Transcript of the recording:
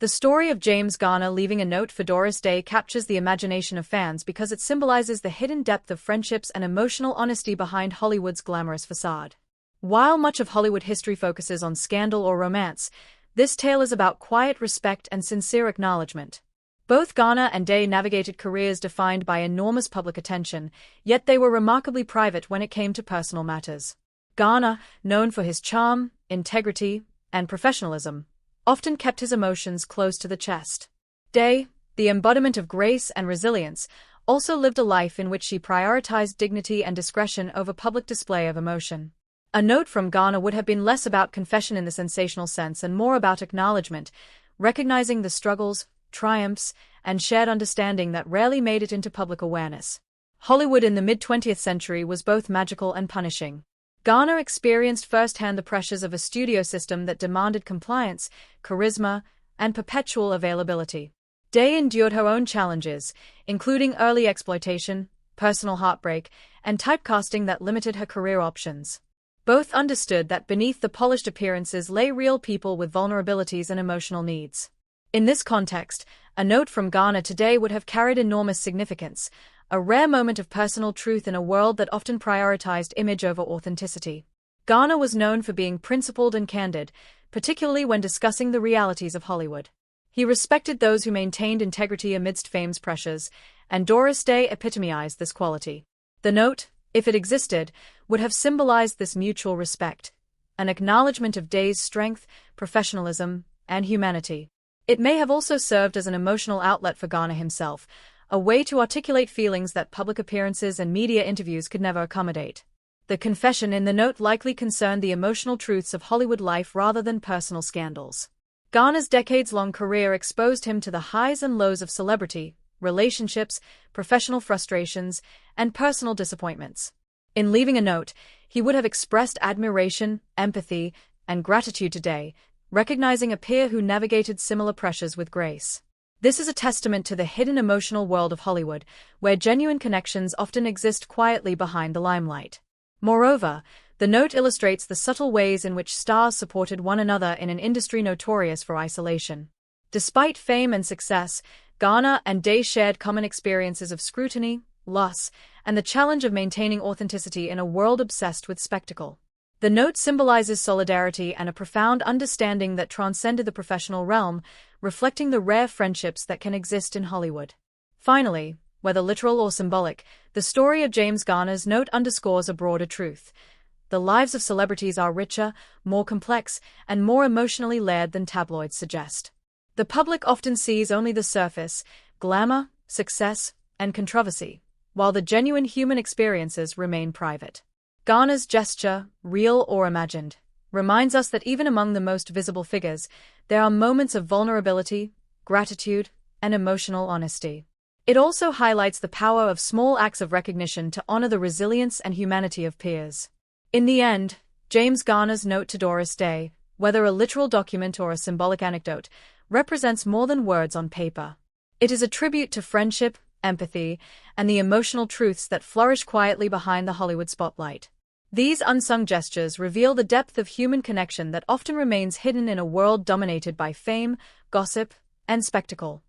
The story of James Garner leaving a note for Doris Day captures the imagination of fans because it symbolizes the hidden depth of friendships and emotional honesty behind Hollywood's glamorous facade. While much of Hollywood history focuses on scandal or romance, this tale is about quiet respect and sincere acknowledgement. Both Garner and Day navigated careers defined by enormous public attention, yet they were remarkably private when it came to personal matters. Garner, known for his charm, integrity, and professionalism, often kept his emotions close to the chest. Day, the embodiment of grace and resilience, also lived a life in which she prioritized dignity and discretion over public display of emotion. A note from Garner would have been less about confession in the sensational sense and more about acknowledgement, recognizing the struggles, triumphs, and shared understanding that rarely made it into public awareness. Hollywood in the mid-20th century was both magical and punishing. Garner experienced firsthand the pressures of a studio system that demanded compliance, charisma, and perpetual availability. Day endured her own challenges, including early exploitation, personal heartbreak, and typecasting that limited her career options. Both understood that beneath the polished appearances lay real people with vulnerabilities and emotional needs. In this context, a note from Garner today would have carried enormous significance, a rare moment of personal truth in a world that often prioritized image over authenticity. Garner was known for being principled and candid, particularly when discussing the realities of Hollywood. He respected those who maintained integrity amidst fame's pressures, and Doris Day epitomized this quality. The note, if it existed, would have symbolized this mutual respect, an acknowledgement of Day's strength, professionalism, and humanity. It may have also served as an emotional outlet for Garner himself, a way to articulate feelings that public appearances and media interviews could never accommodate. The confession in the note likely concerned the emotional truths of Hollywood life rather than personal scandals. Garner's decades-long career exposed him to the highs and lows of celebrity, relationships, professional frustrations, and personal disappointments. In leaving a note, he would have expressed admiration, empathy, and gratitude to Day, recognizing a peer who navigated similar pressures with grace. This is a testament to the hidden emotional world of Hollywood, where genuine connections often exist quietly behind the limelight. Moreover, the note illustrates the subtle ways in which stars supported one another in an industry notorious for isolation. Despite fame and success, Garner and Day shared common experiences of scrutiny, loss, and the challenge of maintaining authenticity in a world obsessed with spectacle. The note symbolizes solidarity and a profound understanding that transcended the professional realm, reflecting the rare friendships that can exist in Hollywood. Finally, whether literal or symbolic, the story of James Garner's note underscores a broader truth. The lives of celebrities are richer, more complex, and more emotionally layered than tabloids suggest. The public often sees only the surface, glamour, success, and controversy, while the genuine human experiences remain private. Garner's gesture, real or imagined, reminds us that even among the most visible figures, there are moments of vulnerability, gratitude, and emotional honesty. It also highlights the power of small acts of recognition to honor the resilience and humanity of peers. In the end, James Garner's note to Doris Day, whether a literal document or a symbolic anecdote, represents more than words on paper. It is a tribute to friendship, empathy, and the emotional truths that flourish quietly behind the Hollywood spotlight. These unsung gestures reveal the depth of human connection that often remains hidden in a world dominated by fame, gossip, and spectacle.